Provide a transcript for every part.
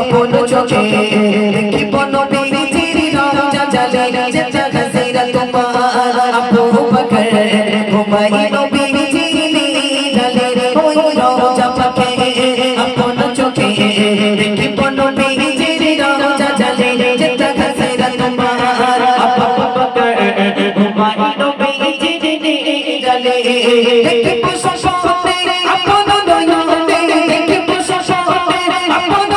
আপন চোখে দেখিব নবীর চিরি রওজা জালি যেটা হাসিরা তোমার আবু বকর ঘুমাই নবীর চিরি জালি ওই রওজা পাকে আপন চোখে দেখিব নবীর চিরি রওজা জালি যেটা হাসিরা তোমার আবু বকর ঘুমাই নবীর চিরি জালি দেখিব সশতে আপন নয়নে দেখিব সশতে আপন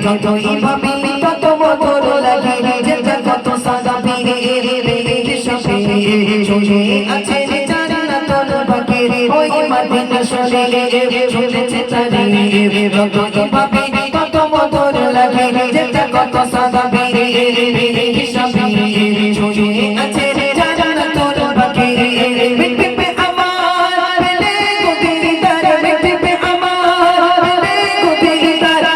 যতই ভাবি তত মধুর লাগে যেটা কত সাদা বিরে সবে শুনে আছে জান্নাতুল বাকি ওই মদিনা শরীরে শুনেছে তারি যতই ভাবি তত মধুর লাগে যেটা কত সাদা বিরে সবে শুনে আছে জান্নাতুল বাকি মিটবে আমার বেলে গোদের তারা মিটবে আমার বেলে গোদের তারা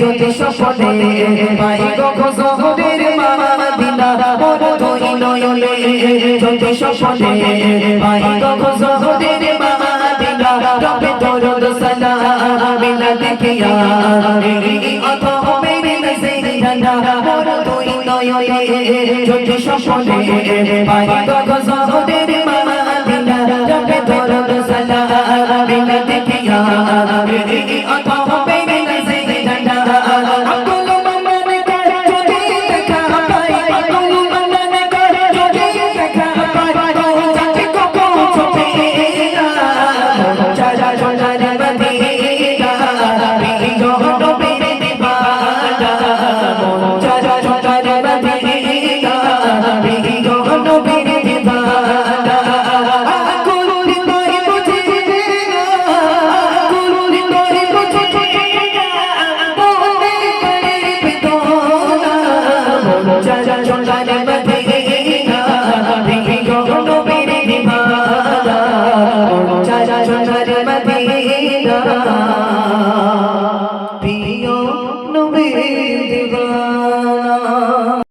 যদি সপনে পাই গো জহরের মাদিনা মোর দুই নয়নে যদি সপনে পাই গো জহরের মাদিনা রবে দরুদ সালাম বিনা দেখিয়া অথম মেরে নজরিনা মোর দুই নয়নে যদি সপনে পাই গো